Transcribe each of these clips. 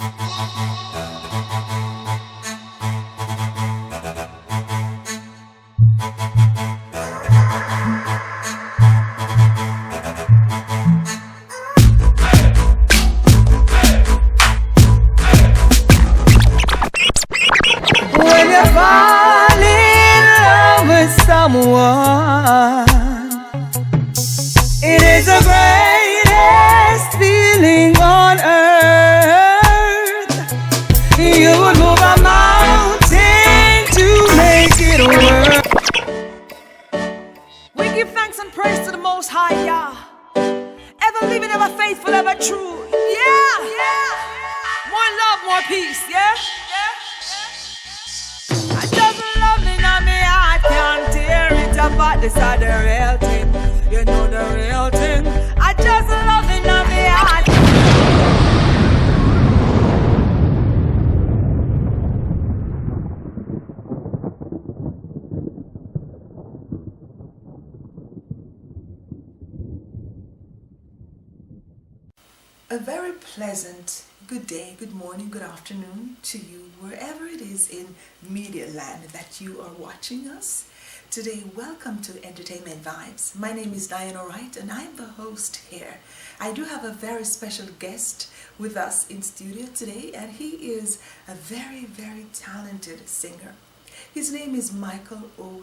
When you fall in love with someone, it is the greatest feeling on earth. You would move a mountain to make it work. We give thanks and praise to the Most High, Yah. Ever living, ever faithful, ever true. Yeah, yeah. More love, more peace, yeah. I just love me, now me heart can't tear it apart. This is the real thing, you know the real thing. I just love me, now me heart. A very pleasant good day, good morning, good afternoon to you, wherever it is in media land that you are watching us. Today, welcome to Entertainment Vibes. My name is Diana Wright and I'm the host here. I do have a very special guest with us in studio today, and he is a very, very talented singer. His name is Michel O,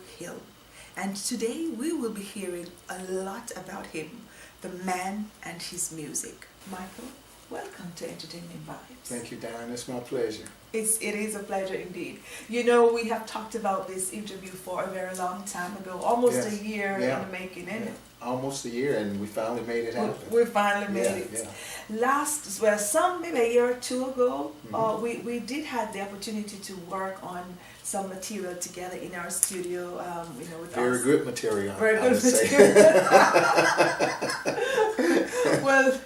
and today we will be hearing a lot about him, the man and his music. Michel, welcome to Entertainment Vibes. Thank you, Diane. It's my pleasure. It is a pleasure indeed. You know, we have talked about this interview for a very long time ago, almost a year in the making, isn't it? Almost a year, and we finally made it happen. We finally made it. Yeah. Maybe a year or two ago, we did have the opportunity to work on some material together in our studio. With very good material. Very good material. Well,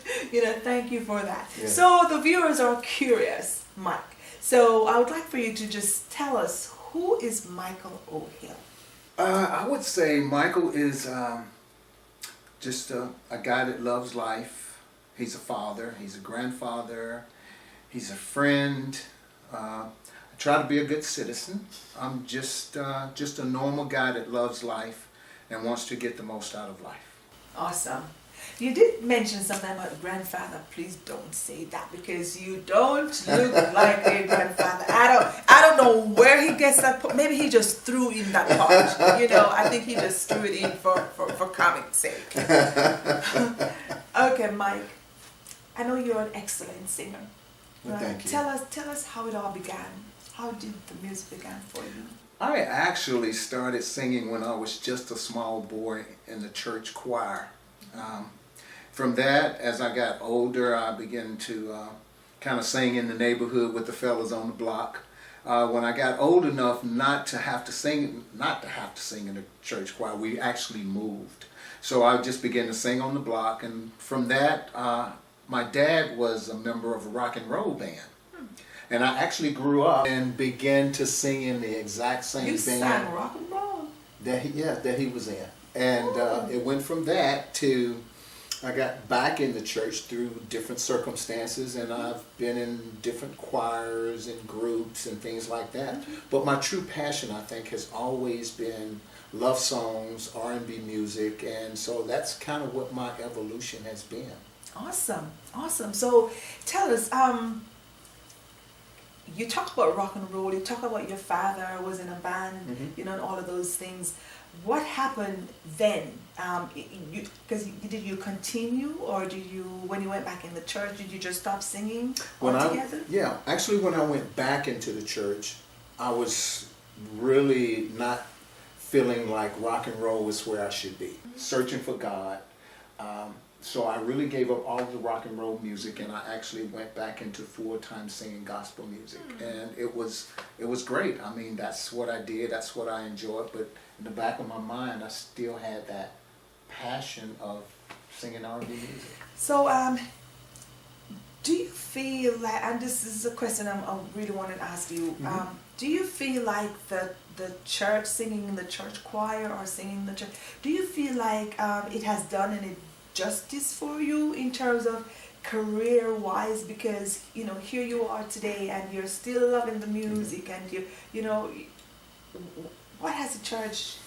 thank you for that. Yeah. So the viewers are curious, Mike. So I would like for you to just tell us, who is Michel O? I would say Michel is just a guy that loves life. He's a father. He's a grandfather. He's a friend. I try to be a good citizen. I'm just a normal guy that loves life and wants to get the most out of life. Awesome. You did mention something about grandfather. Please don't say that, because you don't look like a grandfather. I don't know where he gets that. Maybe he just threw in that part. I think he just threw it in for comic sake. Okay, Mike. I know you're an excellent singer. Well, thank you. Tell us how it all began. How did the music begin for you? I actually started singing when I was just a small boy in the church choir. From that, as I got older, I began to kind of sing in the neighborhood with the fellas on the block. When I got old enough not to have to sing in the church choir, we actually moved. So I just began to sing on the block, and from that, my dad was a member of a rock and roll band. And I actually grew up and began to sing in the exact same band. You sang rock and roll? That he was in. And it went from that to, I got back in the church through different circumstances, and I've been in different choirs and groups and things like that. But my true passion, I think, has always been love songs, R&B music, and so that's kind of what my evolution has been. Awesome, awesome. So tell us, you talk about rock and roll, you talk about your father was in a band, and all of those things. What happened then? Did you continue, or when you went back in the church, did you just stop singing altogether? Actually when I went back into the church, I was really not feeling like rock and roll was where I should be. Searching for God. So I really gave up all the rock and roll music, and I actually went back into full-time singing gospel music. And it was great. I mean, that's what I did, that's what I enjoyed, but in the back of my mind, I still had that passion of singing R&B music. So, do you feel like, and this is a question I really want to ask you, do you feel like the church, singing in the church choir or singing in the church, do you feel like it has done any justice for you in terms of career-wise? Because, here you are today and you're still loving the music, and what has the church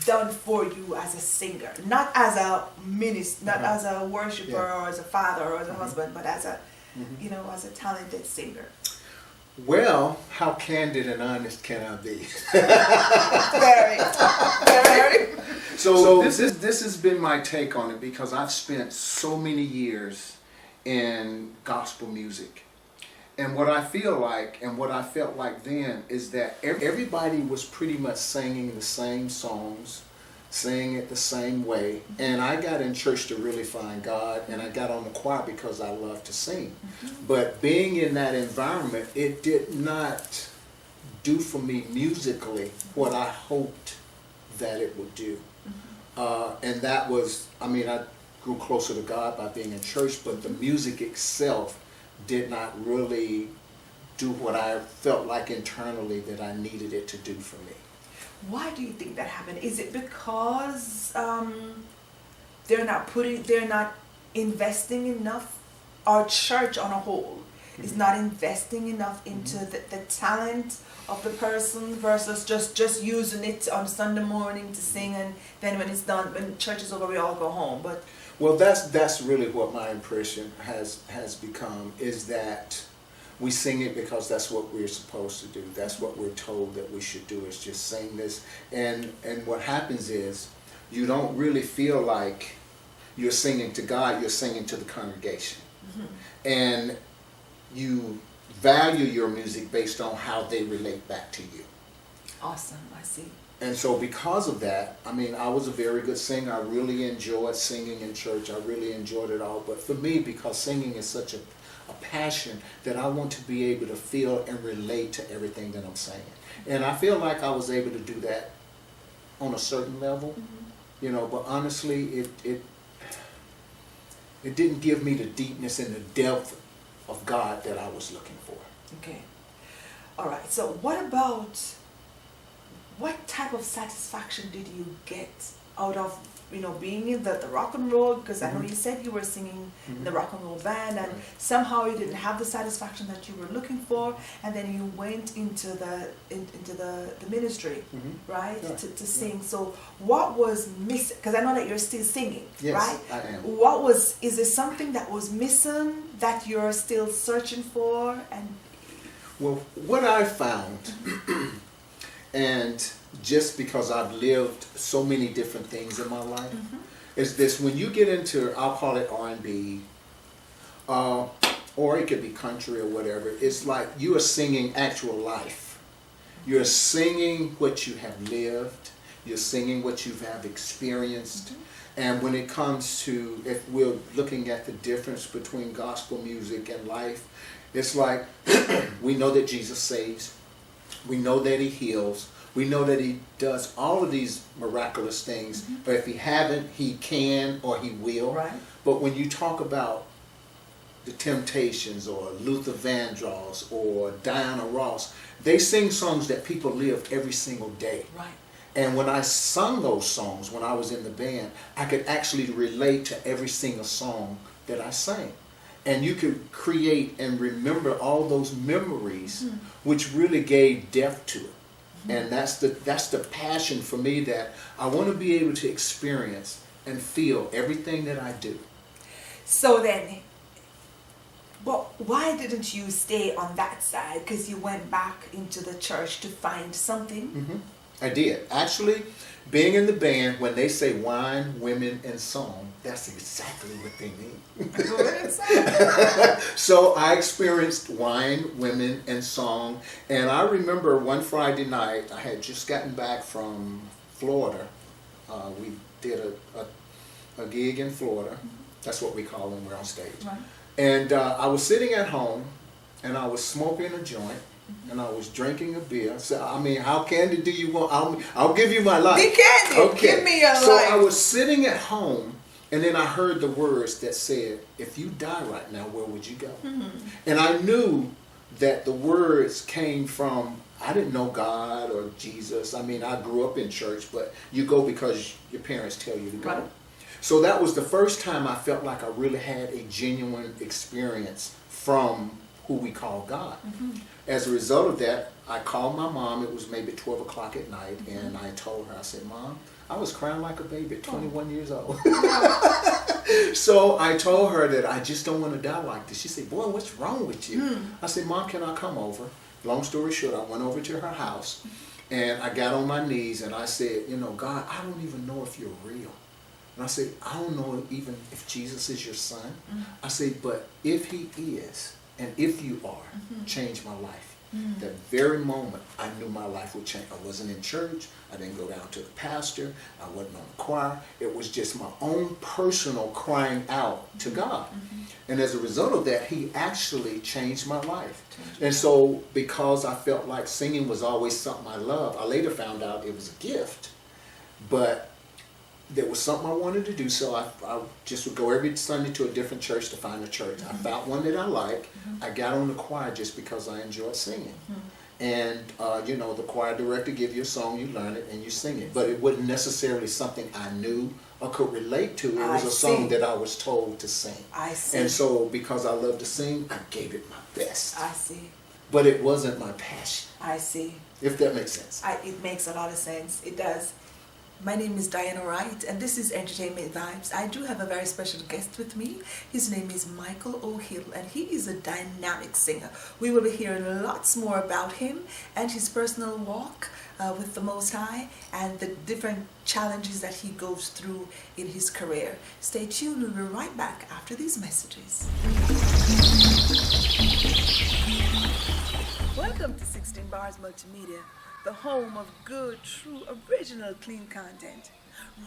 done for you as a singer? Not as a minister, not as a worshiper or as a father or as a husband, but as a, as a talented singer. Well, how candid and honest can I be? Very, very. So this has been my take on it, because I've spent so many years in gospel music. And what I feel like, and what I felt like then, is that everybody was pretty much singing the same songs, singing it the same way. And I got in church to really find God, and I got on the choir because I love to sing. But being in that environment, it did not do for me musically what I hoped that it would do. And that was, I grew closer to God by being in church, but the music itself did not really do what I felt like internally that I needed it to do for me. Why do you think that happened? Is it because they're not investing enough? Our church on a whole is not investing enough into the talent of the person versus just using it on Sunday morning to sing, and then when it's done, when church is over, we all go home. But well, that's really what my impression has become, is that we sing it because that's what we're supposed to do. That's what we're told that we should do, is just sing this. And what happens is, you don't really feel like you're singing to God, you're singing to the congregation. And you value your music based on how they relate back to you. Awesome, I see. And so because of that, I was a very good singer. I really enjoyed singing in church. I really enjoyed it all. But for me, because singing is such a passion, that I want to be able to feel and relate to everything that I'm saying. And I feel like I was able to do that on a certain level, but honestly, it didn't give me the deepness and the depth of God that I was looking for. Okay. All right. So what type of satisfaction did you get out of, being in the rock and roll? Because I know you said you were singing in the rock and roll band, and somehow you didn't have the satisfaction that you were looking for, and then you went into the ministry, right? Yeah. To sing. So what was missing? Because I know that you're still singing, yes, right? I am. Is there something that was missing that you're still searching for? And well, what I found, and just because I've lived so many different things in my life, is this: when you get into, I'll call it R&B, or it could be country or whatever, it's like you are singing actual life. You're singing what you have lived. You're singing what you have experienced. And when it comes to, if we're looking at the difference between gospel music and life, it's like we know that Jesus saves. We know that he heals. We know that he does all of these miraculous things. But if he haven't, he can or he will. Right. But when you talk about the Temptations or Luther Vandross or Diana Ross, they sing songs that people live every single day. right. And when I sung those songs, when I was in the band, I could actually relate to every single song that I sang. And you could create and remember all those memories, which really gave depth to it. And that's the passion for me, that I want to be able to experience and feel everything that I do. So then, but why didn't you stay on that side? Because you went back into the church to find something. I did. Actually, being in the band, when they say wine, women, and song, that's exactly what they mean. So I experienced wine, women, and song. And I remember one Friday night, I had just gotten back from Florida. We did a gig in Florida. That's what we call them, we're on stage. Right. And I was sitting at home, and I was smoking a joint. And I was drinking a beer. So, how candid do you want? I'll give you my life. Be candid. Okay. Give me your so life. I was sitting at home, and then I heard the words that said, if you die right now, where would you go? And I knew that the words came from, I didn't know God or Jesus. I grew up in church, but you go because your parents tell you to go. Right. So that was the first time I felt like I really had a genuine experience from who we call God. As a result of that, I called my mom. It was maybe 12 o'clock at night, and I told her, I said, Mom, I was crying like a baby at 21 years old. So I told her that I just don't want to die like this. She said, boy, what's wrong with you? I said, Mom, can I come over? Long story short, I went over to her house, and I got on my knees, and I said, you know, God, I don't even know if you're real. And I said, I don't know even if Jesus is your son. I said, but if he is, and if you are, change my life. That very moment, I knew my life would change. I wasn't in church. I didn't go down to the pastor. I wasn't on the choir. It was just my own personal crying out to God. And as a result of that, he actually changed my life. And so because I felt like singing was always something I loved, I later found out it was a gift. But there was something I wanted to do, so I just would go every Sunday to a different church to find a church. I found one that I like. I got on the choir just because I enjoyed singing. And, you know, the choir director give you a song, you learn it, and you sing it. But it wasn't necessarily something I knew or could relate to. It was a song that I was told to sing. I see. And so because I love to sing, I gave it my best. I see. But it wasn't my passion. I see. If that makes sense. It makes a lot of sense. It does. My name is Diana Wright, and this is Entertainment Vibes. I do have a very special guest with me. His name is Michel O, and he is a dynamic singer. We will be hearing lots more about him and his personal walk with the Most High and the different challenges that he goes through in his career. Stay tuned. We'll be right back after these messages. Welcome to 16 Bars Multimedia, the home of good, true, original, clean content.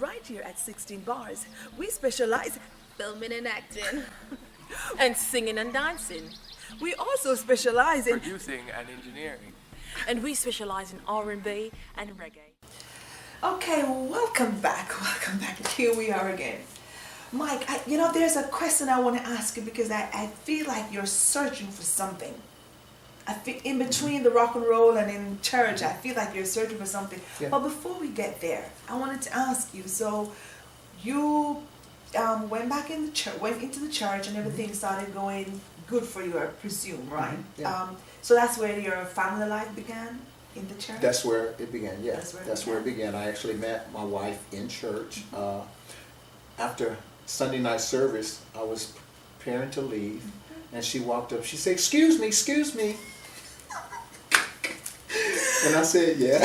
Right here at 16 Bars, we specialize in filming and acting, and singing and dancing. We also specialize in producing and engineering. And we specialize in R&B and reggae. Okay, welcome back. Welcome back. Here we are again. Mike, you know, there's a question I want to ask you because I feel like you're searching for something. I feel in between the rock and roll and in church, I feel like you're searching for something. Yeah. But before we get there, I wanted to ask you, so you went back in the church, went into the church, and everything started going good for you, I presume, right? Yeah. So that's where your family life began, in the church? That's where it began, yeah. That's where it began. I actually met my wife in church. After Sunday night service, I was preparing to leave, and she walked up. She said, excuse me. And I said, yeah.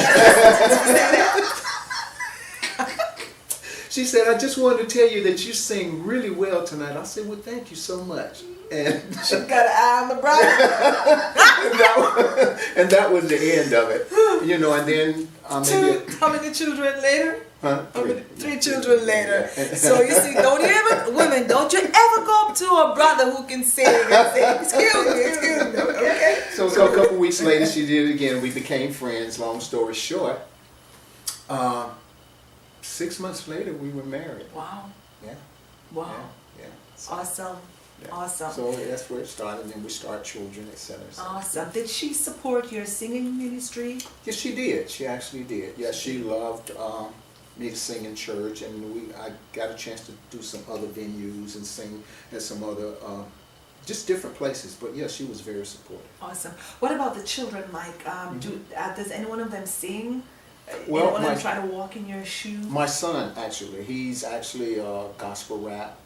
She said, I just wanted to tell you that you sing really well tonight. I said, well, thank you so much. And she got an eye on the bride. and that was the end of it. You know, and then how many children later? Huh? Three children later. So you see, don't you ever go up to a brother who can sing and say, excuse me. Okay. So a couple weeks later, she did it again. We became friends. Long story short, 6 months later, we were married. Wow. Yeah. Wow. Yeah. Awesome. Yeah. Awesome. So that's where it started, and we started children, etc. Awesome. Did she support your singing ministry? Yes, she did. She actually did. Yes, she loved me to sing in church, and I got a chance to do some other venues and sing at some other, just different places. But yeah, she was very supportive. Awesome. What about the children, Mike? Does any one of them sing? Well, anyone of them try to walk in your shoes? My son, actually, he's actually a gospel rap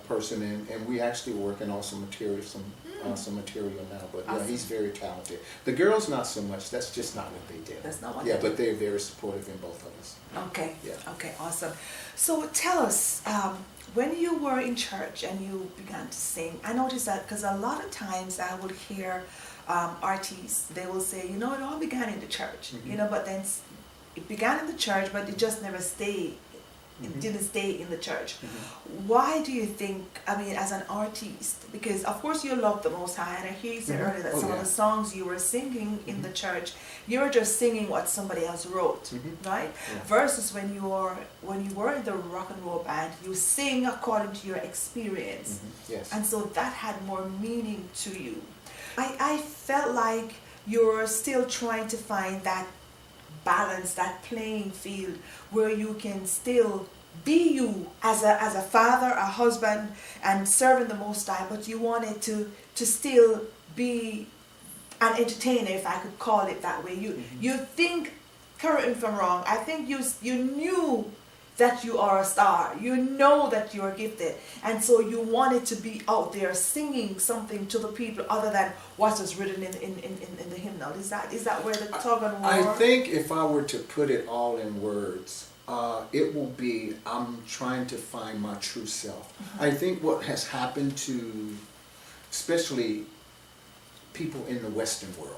person, and we actually working on some material, some material now. But awesome. Yeah, he's very talented. The girls, not so much. That's just not what they do. That's not what. Yeah, they but they're very supportive in both of us. Okay. Yeah. Okay. Awesome. So tell us, when you were in church and you began to sing, I noticed that because a lot of times I would hear artists, they will say, you know, it all began in the church, you know, but then it began in the church, but it just never stayed. It didn't stay in the church. Why do you think, I mean, as an artist, because of course you love the Most High, and I hear you said earlier that some of the songs you were singing in the church, you were just singing what somebody else wrote, right? Yeah. Versus when you were in the rock and roll band, you sing according to your experience. Yes. And so that had more meaning to you. I felt like you're still trying to find that balance, that playing field where you can still be you as a father, a husband, and serving the Most High, but you wanted to still be an entertainer, if I could call it that way. You think, correct me if I'm wrong, I think you knew that you are a star. You know that you are gifted, and so you wanted to be out there singing something to the people other than what was written in the hymnal. Is that where the tug and war? I think if I were to put it all in words, it will be, I'm trying to find my true self. Mm-hmm. I think what has happened to, especially people in the Western world,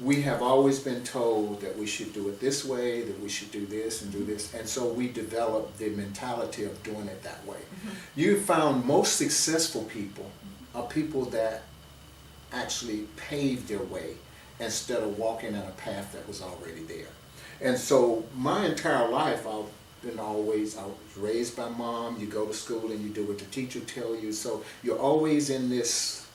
we have always been told that we should do it this way, that we should do this and do this, and so we developed the mentality of doing it that way. Mm-hmm. You found most successful people are people that actually paved their way instead of walking on a path that was already there. And so my entire life, I was raised by mom. You go to school and you do what the teacher tell you. So you're always in this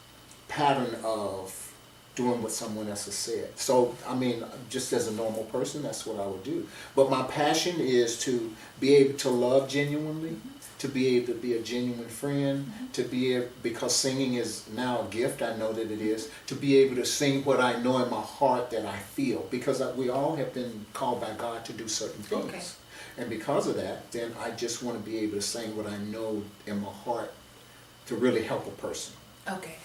pattern of doing what someone else has said. So, I mean, just as a normal person, that's what I would do. But my passion is to be able to love genuinely, to be able to be a genuine friend, to be able, because singing is now a gift, I know that it is, to be able to sing what I know in my heart that I feel, because we all have been called by God to do certain things. Okay. And because of that, then I just want to be able to sing what I know in my heart to really help a person. Okay.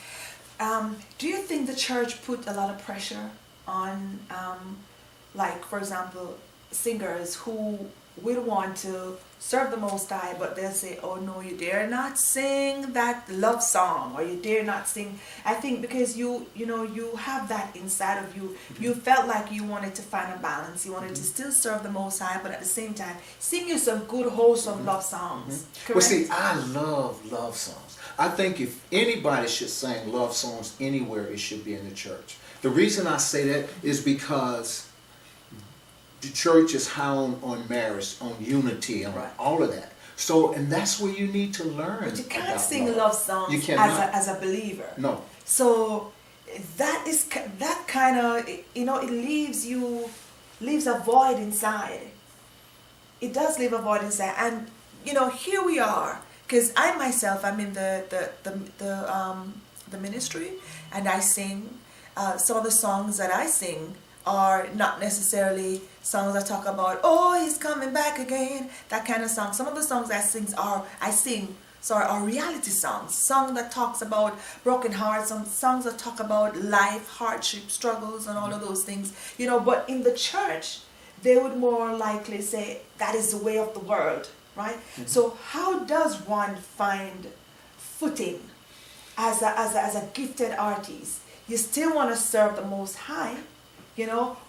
Do you think the church put a lot of pressure on, like, for example, singers who will want to serve the Most High, but they'll say, oh no, you dare not sing that love song, or you dare not sing. I think because you have that inside of you, you felt like you wanted to find a balance. You wanted to still serve the Most High, but at the same time, sing you some good, wholesome love songs. Correct? Well, see, I love love songs. I think if anybody should sing love songs anywhere, it should be in the church. The reason I say that is because the church is high on marriage, on unity, on all of that. So, and that's where you need to learn. But you can't sing love songs you cannot. as a believer. No. So that kind of, it leaves a void inside. It does leave a void inside, and here we are. Because I myself, I'm in the ministry, and I sing. Some of the songs that I sing are not necessarily songs that talk about, oh, he's coming back again, that kind of song. Some of the songs I sing are reality songs that talks about broken hearts, songs that talk about life, hardship, struggles, and all of those things. But in the church, they would more likely say that is the way of the world. Right? Mm-hmm. So how does one find footing as a gifted artist? You still want to serve the Most High,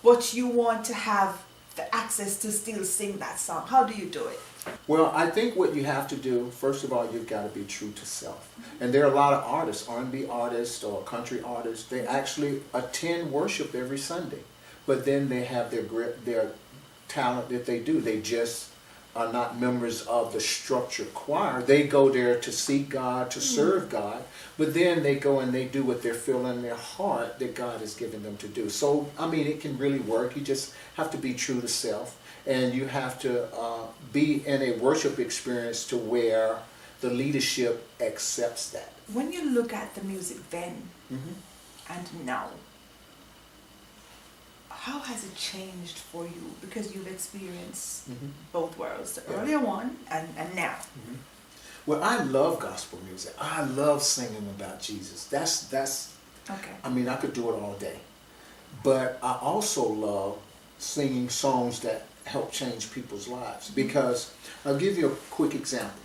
but you want to have the access to still sing that song. How do you do it? Well, I think what you have to do, first of all, you've got to be true to self. And there are a lot of artists, R&B artists or country artists, they actually attend worship every Sunday. But then they have their talent that they do. They just are not members of the structured choir. They go there to seek God, to serve God, but then they go and they do what they feel in their heart that God has given them to do. So, I mean, it can really work. You just have to be true to self, and you have to be in a worship experience to where the leadership accepts that. When you look at the music then and now, how has it changed for you? Because you've experienced both worlds, the earlier one and now. Well, I love gospel music. I love singing about Jesus. That's okay. I mean, I could do it all day. But I also love singing songs that help change people's lives. Because I'll give you a quick example.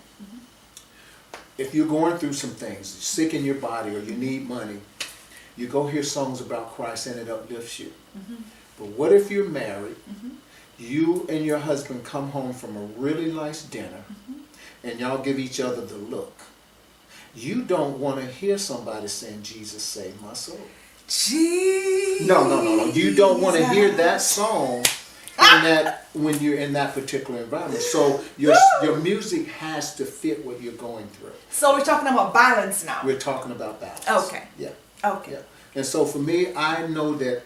If you're going through some things, you're sick in your body or you need money, you go hear songs about Christ and it uplifts you. But what if you're married, you and your husband come home from a really nice dinner, and y'all give each other the look? You don't want to hear somebody saying, Jesus saved my soul. Jesus. No. You don't want to hear that song when you're in that particular environment. So your music has to fit what you're going through. So we're talking about balance now. We're talking about balance. Okay. Yeah. Okay. Yeah. And so for me, I know that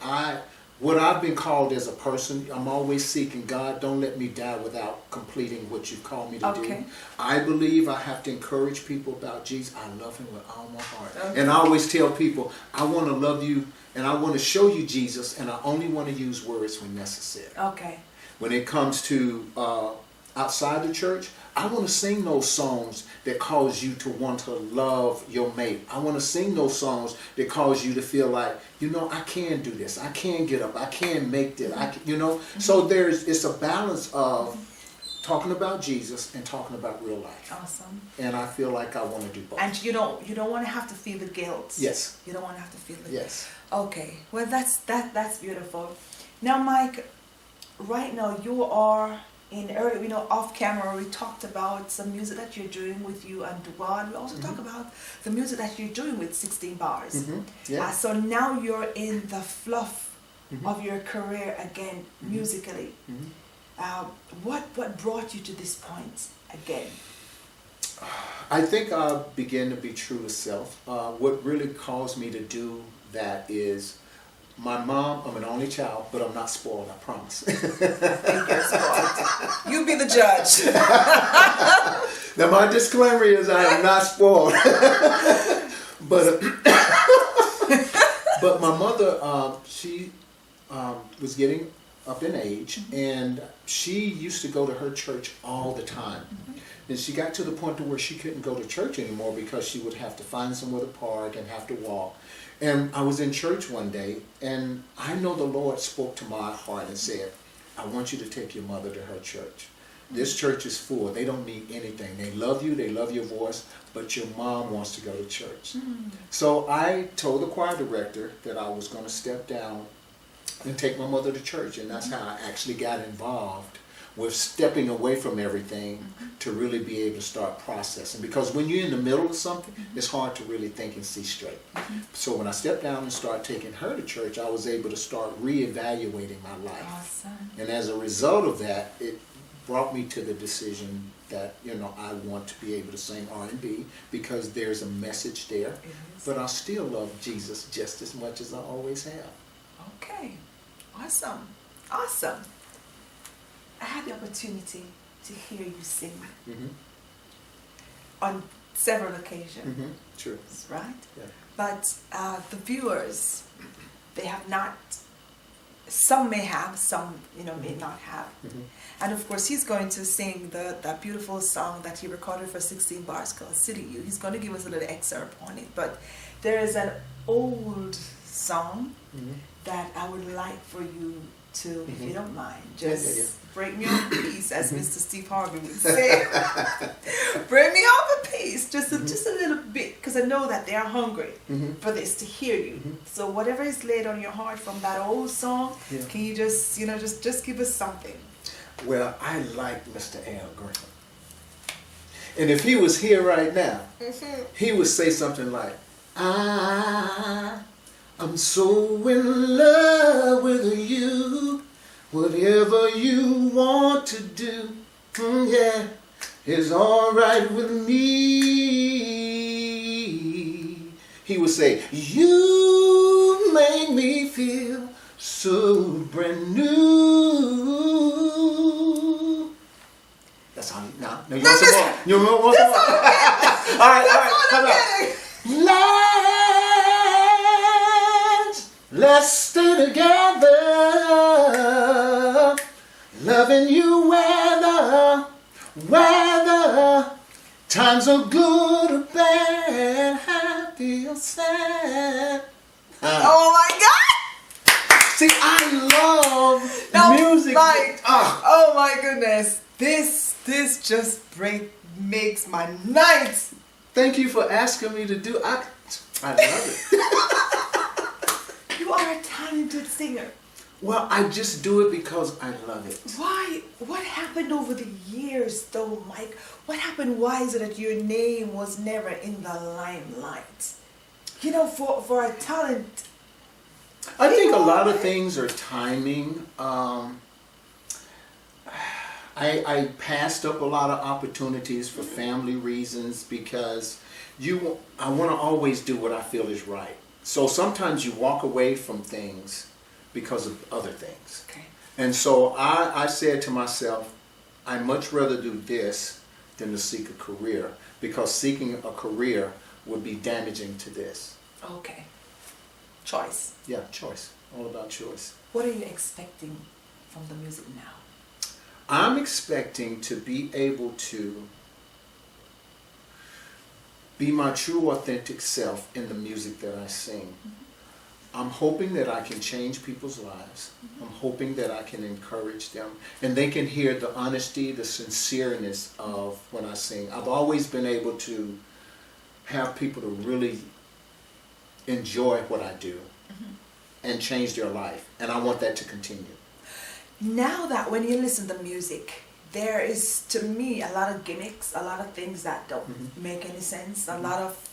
what I've been called as a person, I'm always seeking, God, don't let me die without completing what you've called me to do. I believe I have to encourage people about Jesus. I love him with all my heart. And I always tell people, I want to love you and I want to show you Jesus, and I only want to use words when necessary. When it comes to outside the church, I want to sing those songs that cause you to want to love your mate. I want to sing those songs that cause you to feel like, you know, I can do this. I can get up. I can make this. You know. So it's a balance of talking about Jesus and talking about real life. Awesome. And I feel like I want to do both. And you don't want to have to feel the guilt. Yes. You don't want to have to feel the Yes. Okay. Well, that's beautiful. Now, Mike, right now you are in early, off camera, we talked about some music that you're doing with you and Duan. We also talk about the music that you're doing with 16 Bars. Yeah. So now you're in the fluff of your career again, musically. What brought you to this point again? I think I began to be true to self. What really caused me to do that is my mom, I'm an only child, but I'm not spoiled, I promise. You're spoiled. You be the judge. Now my disclaimer is I am not spoiled. But my mother, she was getting up in age, and she used to go to her church all the time. And she got to the point to where she couldn't go to church anymore because she would have to find somewhere to park and have to walk. And I was in church one day, and I know the Lord spoke to my heart and said, I want you to take your mother to her church. This church is full. They don't need anything. They love you. They love your voice. But your mom wants to go to church. So I told the choir director that I was going to step down and take my mother to church. And that's how I actually got involved with stepping away from everything to really be able to start processing. Because when you're in the middle of something, it's hard to really think and see straight. So when I stepped down and started taking her to church, I was able to start reevaluating my life. Awesome. And as a result of that, it brought me to the decision that, I want to be able to sing R&B because there's a message there. But I still love Jesus just as much as I always have. Okay. Awesome. Awesome. I had the opportunity to hear you sing on several occasions. True. Right? Yeah. But the viewers, they have not, some may have, some may not have. And of course he's going to sing that beautiful song that he recorded for 16 Bars called City You. He's going to give us a little excerpt on it. But there is an old song that I would like for you to, if you don't mind, just break me off a piece, as Mr. Steve Harvey would say. Break me off a piece, just a little bit, because I know that they are hungry for this, to hear you. So whatever is laid on your heart from that old song, can you just, just give us something? Well, I like Mr. Al Green. And if he was here right now, he would say something like, I'm so in love with you. Whatever you want to do, is all right with me. He would say, you make me feel so brand new. That's all. No, you want some more? You want some more? All right, come on. Let's stay together, loving you whether times are good or bad, happy or sad. Oh my God! See, I love music. Like, oh my goodness, this just makes my night. Thank you for asking me to do. I love it. You are a talented singer. Well, I just do it because I love it. Why? What happened over the years, though, Mike? What happened? Why is it that your name was never in the limelight? For a talent. I think a lot of things are timing. I passed up a lot of opportunities for family reasons because I want to always do what I feel is right. So sometimes you walk away from things because of other things. Okay. And so I said to myself, I'd much rather do this than to seek a career, because seeking a career would be damaging to this. Okay. Choice. Yeah, choice. All about choice. What are you expecting from the music now? I'm expecting to be able to be my true authentic self in the music that I sing. I'm hoping that I can change people's lives. I'm hoping that I can encourage them and they can hear the honesty, the sincereness of when I sing. I've always been able to have people to really enjoy what I do and change their life, and I want that to continue. Now that when you listen to music, there is, to me, a lot of gimmicks, a lot of things that don't make any sense, a lot of,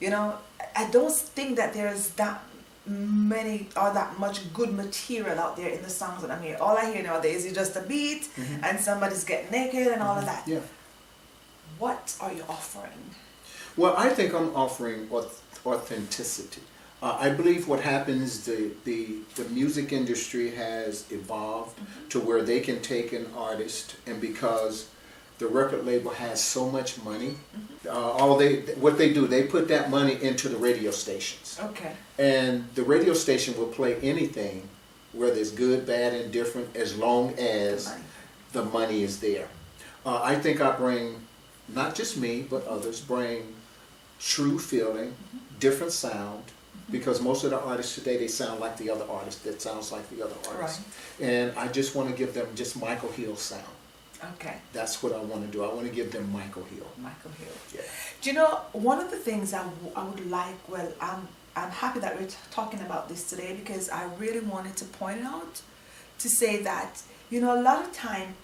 you know, I don't think that there's that many or that much good material out there in the songs that I'm hearing. All I hear nowadays is just a beat and somebody's getting naked and all of that. Yeah. What are you offering? Well, I think I'm offering authenticity. I believe what happens, the music industry has evolved to where they can take an artist, and because the record label has so much money, what they do, they put that money into the radio stations. Okay. And the radio station will play anything, whether it's good, bad, indifferent, as long as the money is there. I think I bring, not just me, but others, bring true feeling, different sound, because most of the artists today, they sound like the other artist that sounds like the other artist. Right. And I just want to give them just Michael Hill sound. Okay. That's what I want to do. I want to give them Michael Hill. Michael Hill. Yeah. Do you know, one of the things I would like, well, I'm happy that we're talking about this today, because I really wanted to point it out, to say that, you know, a lot of time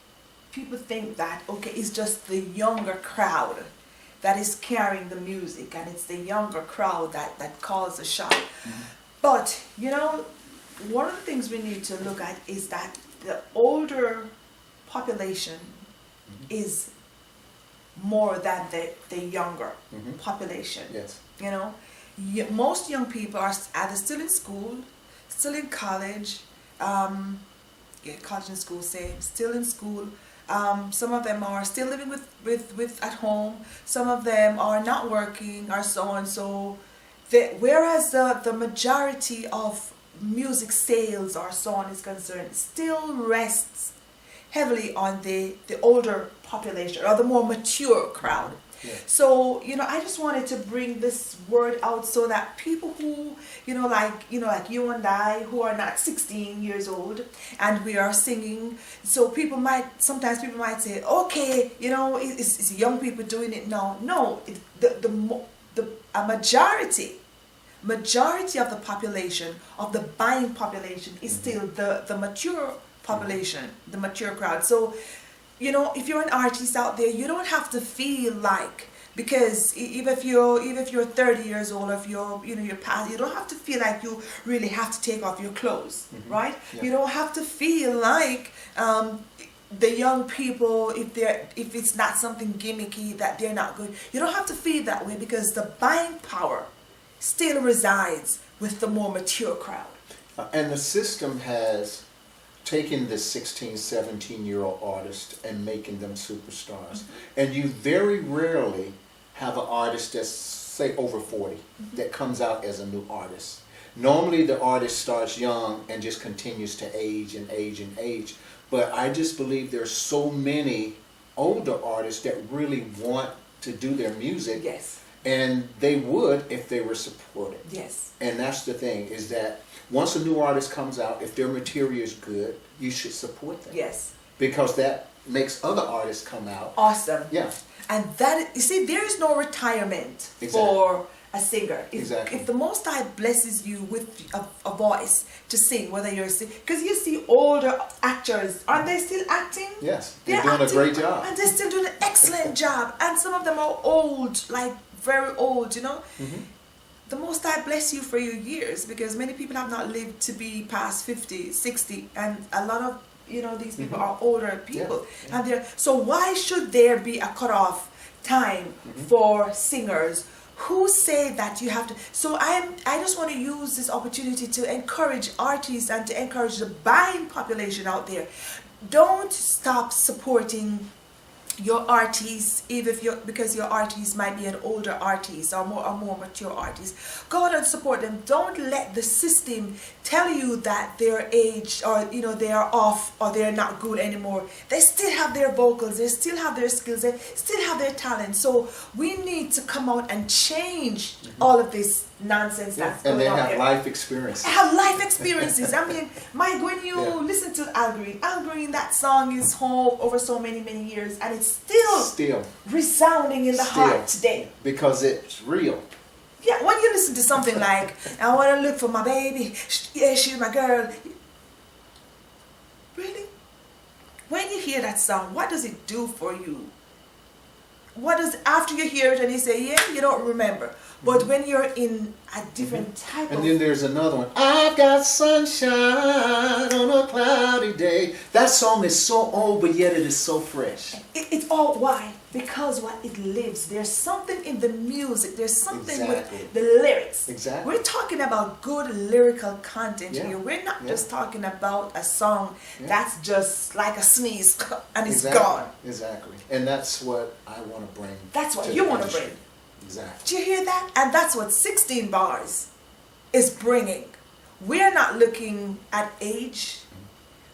people think that, okay, it's just the younger crowd that is carrying the music, and it's the younger crowd that calls the shot. But, you know, one of the things we need to look at is that the older population is more than the younger population. Yes. You know, most young people are either still in school, still in college, college and school, same, still in school. Some of them are still living with at home. Some of them are not working, or so on. So, whereas the majority of music sales or so on is concerned, still rests heavily on the older population or the more mature crowd. Yeah. So, you know, I just wanted to bring this word out so that people who, like you and I, who are not 16 years old and we are singing, so sometimes people might say, okay, you know, it's young people doing it now. No, a majority of the population, of the buying population, is still the mature population, the mature crowd. So, you know, if you're an artist out there, you don't have to feel like, because even if you're 30 years old, or if you're past, you don't have to feel like you really have to take off your clothes, right? Yeah. You don't have to feel like the young people, if it's not something gimmicky, that they're not good. You don't have to feel that way, because the buying power still resides with the more mature crowd. And the system has taking this 16, 17-year-old artist and making them superstars. And you very rarely have an artist that's, say, over 40 that comes out as a new artist. Normally the artist starts young and just continues to age and age and age. But I just believe there's so many older artists that really want to do their music. Yes. And they would if they were supported. Yes. And that's the thing, is that once a new artist comes out, if their material is good, you should support them. Yes. Because that makes other artists come out. Awesome. Yeah. And that, you see, there is no retirement Exactly. for a singer. Exactly. If the Most High blesses you with a voice to sing, whether you're because you see older actors, aren't they still acting? Yes. They're doing a great job. And they're still doing an excellent job. And some of them are old, like very old, you know. The Most High bless you for your years, because many people have not lived to be past 50, 60, and a lot of, you know, these people are older people. Yeah. And so why should there be a cutoff time for singers who say that you have to. So I just want to use this opportunity to encourage artists and to encourage the buying population out there. Don't stop supporting your artists, even if because your artist might be an older artist or more mature artist. Go out and support them. Don't let the system tell you that they're aged, or they are off, or they're not good anymore. They still have their vocals, they still have their skills, they still have their talent. So we need to come out and change all of this nonsense that's going on. And they have there. life experiences. Have life experiences. I mean, Mike, when you listen to Al Green, that song is home over so many years, and it's still resounding in the heart today. Because it's real. Yeah, when you listen to something like, I want to look for my baby, yeah, she's my girl. Really? When you hear that song, what does it do for you? After you hear it and you say, yeah, you don't remember. But when you're in a different type of... And then there's another one. I've got sunshine on a cloudy day. That song is so old, but yet it is so fresh. It's all why? Because it lives. There's something in the music. There's something with the lyrics. Exactly. We're talking about good lyrical content here. We're not just talking about a song that's just like a sneeze and it's gone. Exactly. And that's what I want to bring. That's what you want to bring. Exactly. Do you hear that? And that's what 16 Bars is bringing. We're not looking at age.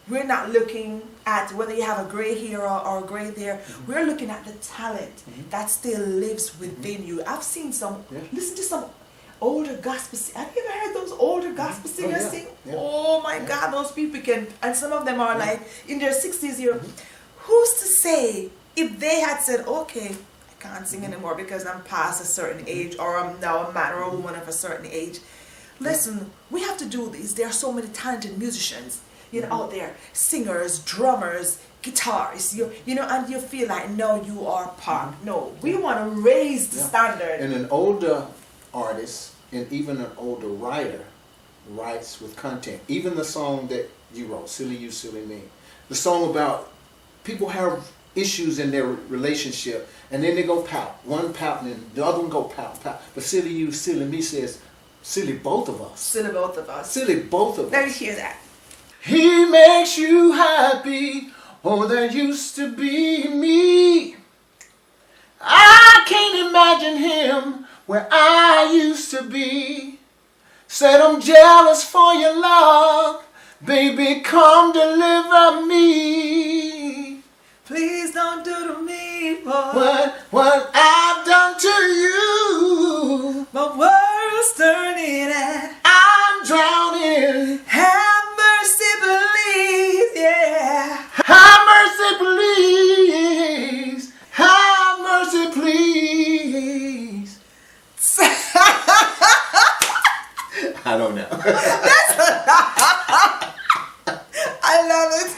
We're not looking at whether you have a gray here or a gray there. We're looking at the talent that still lives within you. I've seen listen to some older gospel singers. Have you ever heard those older gospel singers sing? Yeah. Oh my God, those people can, and some of them are like in their 60s here. Who's to say if they had said, okay, can't sing anymore because I'm past a certain age, or I'm now a man or a woman of a certain age. Listen, we have to do this. There are so many talented musicians, out there, singers, drummers, guitarists, and you feel like, no, you are part. No, we want to raise the standard. And an older artist and even an older writer writes with content. Even the song that you wrote, Silly You, Silly Me. The song about people have issues in their relationship, and then they go pout. One pout, and then the other one go pout. But Silly You, Silly Me says, silly both of us. Silly both of us. Silly both of us. Let me hear that. He makes you happy. Oh, that used to be me. I can't imagine him where I used to be. Said I'm jealous for your love. Baby, come deliver me. Please don't do to me what I've done to you. My world's turning and I'm drowning. Have mercy, please, yeah. Have mercy, please. Have mercy, please. I don't know. I love it.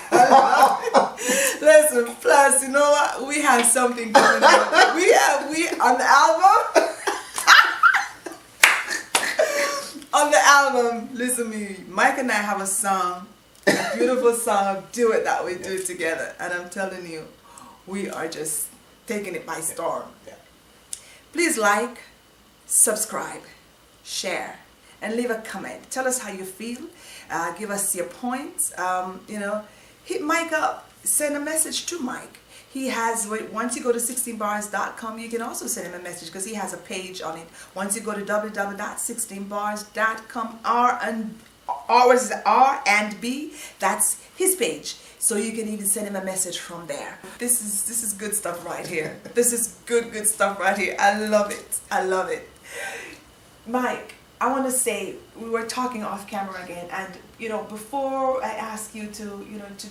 Listen, plus, you know what? We have something coming up. We on the album. On the album, listen to me. Mike and I have a song, a beautiful song of Do It That We Do It Together. And I'm telling you, we are just taking it by storm. Please like, subscribe, share, and leave a comment. Tell us how you feel. Give us your points. Hit Mike up. Send a message to Mike. He has, once you go to 16bars.com, you can also send him a message because he has a page on it. Once you go to www.16bars.com, R&B, that's his page. So you can even send him a message from there. This is good stuff right here. This is good stuff right here. I love it. I love it. Mike, I want to say, we were talking off camera again, and before I ask you to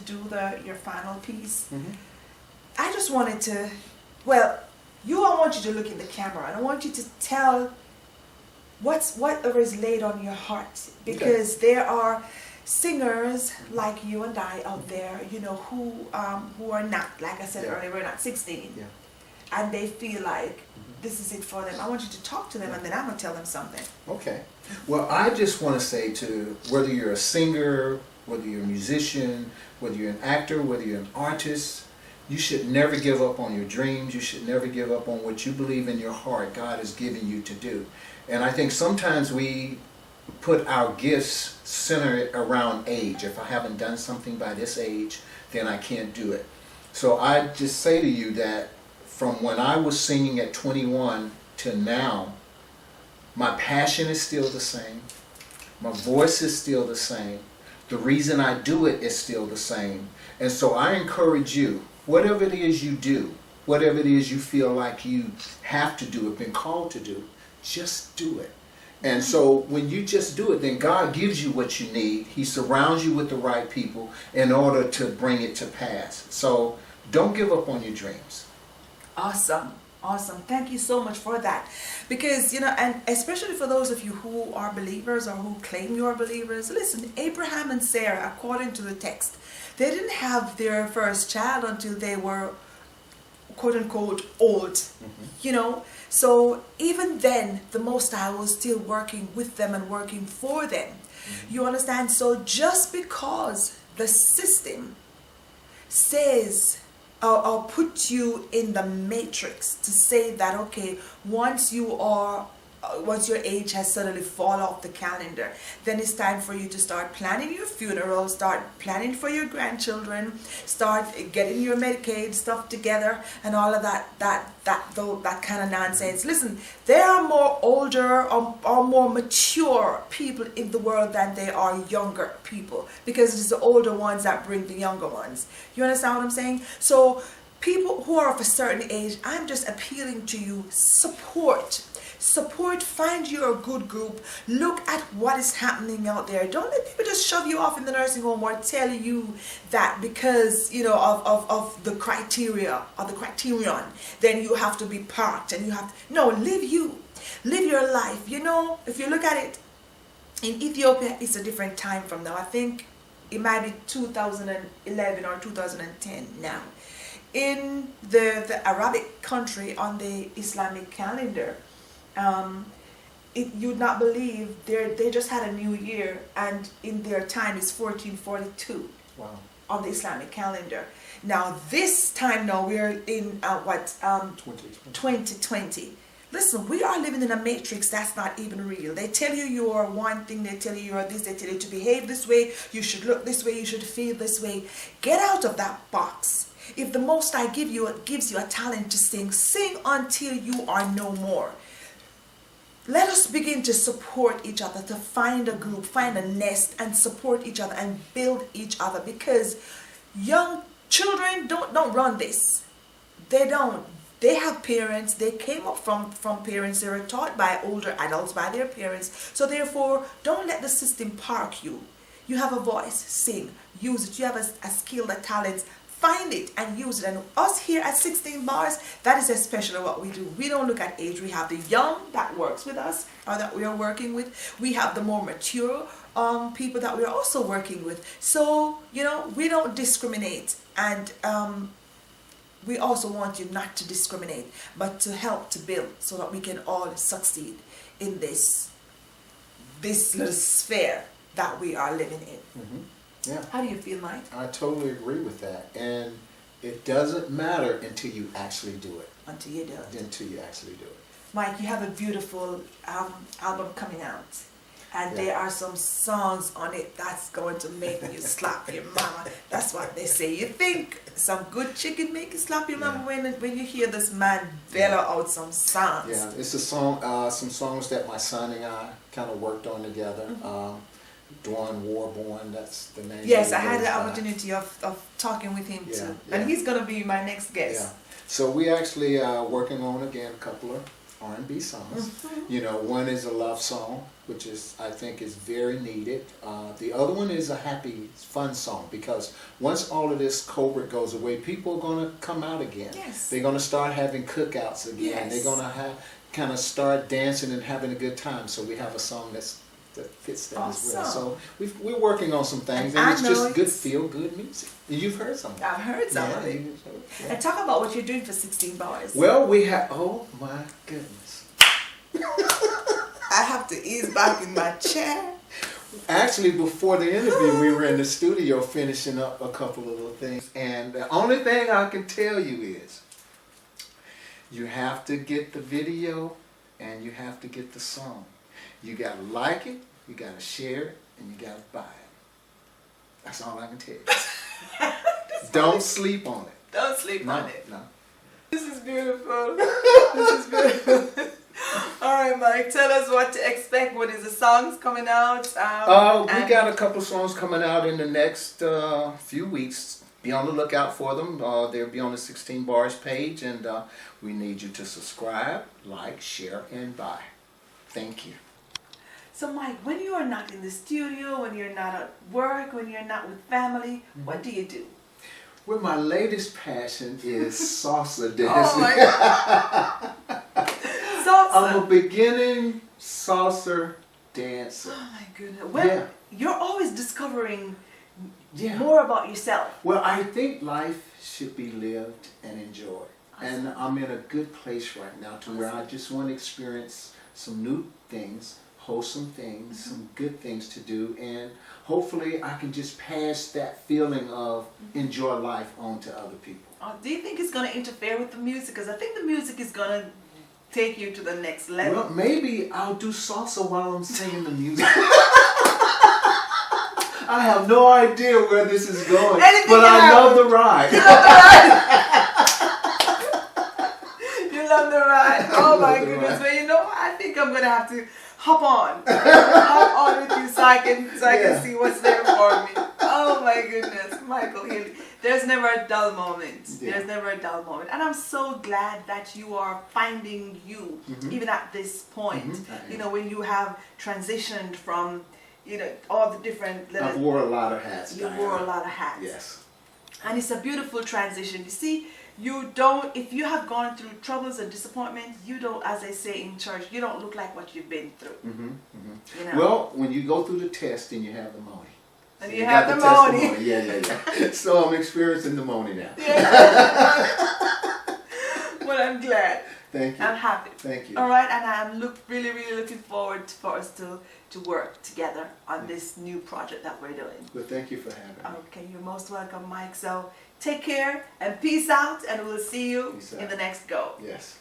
do your final piece, I just wanted to, I want you to look in the camera, and I want you to tell whatever is laid on your heart, because there are singers like you and I out there, who are not, like I said earlier, we're not 16, and they feel like this is it for them. I want you to talk to them, and then I'm going to tell them something. Okay. Well, I just want to say to whether you're a singer, whether you're a musician, whether you're an actor, whether you're an artist, You should never give up on your dreams. You should never give up on what you believe in your heart God has given you to do. And I think sometimes we put our gifts centered around age. If I haven't done something by this age, then I can't do it. So I just say to you that from when I was singing at 21 to now, my passion is still the same. My voice is still the same. The reason I do it is still the same. And so I encourage you, whatever it is you do, whatever it is you feel like you have to do, have been called to do, just do it. And so when you just do it, then God gives you what you need. He surrounds you with the right people in order to bring it to pass. So don't give up on your dreams. Awesome. Awesome. Thank you so much for that. Because, and especially for those of you who are believers or who claim you are believers, listen, Abraham and Sarah, according to the text, they didn't have their first child until they were, quote unquote, old, So even then, the Most High was still working with them and working for them. You understand? So just because the system says or put you in the matrix to say that, okay, once your age has suddenly fall off the calendar, then it's time for you to start planning your funeral, start planning for your grandchildren, start getting your Medicaid stuff together and all of that kind of nonsense. Listen, there are more older or more mature people in the world than there are younger people, because it's the older ones that bring the younger ones. You understand what I'm saying? So people who are of a certain age, I'm just appealing to you, support, find you a good group, look at what is happening out there. Don't let people just shove you off in the nursing home or tell you that because of the criteria or the criterion, then you have to be parked and you have to, no, live your life. If you look at it, in Ethiopia it's a different time from now. I think it might be 2011 or 2010 now. In the Arabic country on the Islamic calendar, you'd not believe they just had a new year, and in their time is 1442. Wow. On the Islamic calendar. Now this time now we're in 2020. Listen, we are living in a matrix that's not even real. They tell you you are one thing, they tell you you are this, they tell you to behave this way, you should look this way, you should feel this way. Get out of that box. If the Most High gives you a talent to sing, sing until you are no more. Let us begin to support each other, to find a group, find a nest, and support each other and build each other, because young children don't run this. They don't. They have parents. They came up from parents. They were taught by older adults, by their parents. So therefore, don't let the system park you. You have a voice, sing, use it. You have a skill, a talent, find it and use it. And us here at 16 Bars, that is especially what we do. We don't look at age. We have the young that works with us or that we are working with. We have the more mature people that we are also working with. So, we don't discriminate. And we also want you not to discriminate, but to help to build so that we can all succeed in this little sphere that we are living in. Mm-hmm. Yeah. How do you feel, Mike? I totally agree with that. And it doesn't matter until you actually do it. Until you do it. Until you actually do it. Mike, you have a beautiful album coming out. And there are some songs on it that's going to make you slap your mama. That's what they say. You think some good chicken make you slap your mama when you hear this man bellow out some songs. Yeah, it's a song, some songs that my son and I kind of worked on together. Mm-hmm. Dawn Warborn, that's the name. Yes, I had the opportunity of talking with him too. Yeah. And he's going to be my next guest. Yeah. So we actually working on, again, a couple of R&B songs. Mm-hmm. One is a love song, which I think is very needed. The other one is a happy, fun song, because once all of this COVID goes away, people are going to come out again. Yes. They're going to start having cookouts again. Yes. They're going to kind of start dancing and having a good time. So we have a song that fits that as well. So we're working on some things, and it's just good, feel-good music. You've heard some of it. I've heard some of it. Yeah. And talk about what you're doing for 16 Bars. Well, we have, oh my goodness. I have to ease back in my chair. Actually, before the interview, we were in the studio finishing up a couple of little things. And the only thing I can tell you is, you have to get the video and you have to get the song. You gotta like it, you gotta share it, and you gotta buy it. That's all I can tell you. Don't sleep on it. Don't sleep on it. No. This is beautiful. This is beautiful. All right, Mike, tell us what to expect. What is the songs coming out? We got a couple songs coming out in the next few weeks. Be on the lookout for them. They'll be on the 16 Bars page, and we need you to subscribe, like, share, and buy. Thank you. So, Mike, when you are not in the studio, when you're not at work, when you're not with family, what do you do? Well, my latest passion is salsa dancing. Oh my God. Salsa. I'm a beginning salsa dancer. Oh my goodness. Well, Yeah. you're always discovering Yeah. more about yourself. Well, I think life should be lived and enjoyed. And I'm in a good place right now to where I just want to experience some new things, wholesome things, some good things to do, and hopefully I can just pass that feeling of enjoy life on to other people. Do you think it's going to interfere with the music? Because I think the music is going to take you to the next level. Well, maybe I'll do salsa while I'm singing the music. I have no idea where this is going, but I love the ride. You love the ride. Oh my goodness. Well, you know, I think I'm going to have to hop on with you so I can see what's there for me. Oh my goodness, Michael Healy. There's never a dull moment. Yeah. There's never a dull moment. And I'm so glad that you are finding you, even at this point. You know, when you have transitioned from, you know, all the different little... I've wore a lot of hats. You wore a lot of hats. Yes. And it's a beautiful transition. You see, you don't, if you have gone through troubles and disappointments, you don't, as they say in church, you don't look like what you've been through. You know? Well, when you go through the test, then you have the money. And So you have the money. Yeah. So I'm experiencing the money now. Well, I'm glad. Thank you. I'm happy. Thank you. All right, and I'm really looking forward for us to work together on this new project that we're doing. Well, thank you for having me. Okay, you're most welcome, Mike. So take care and peace out, and we'll see you Peace out. in the next go. Yes.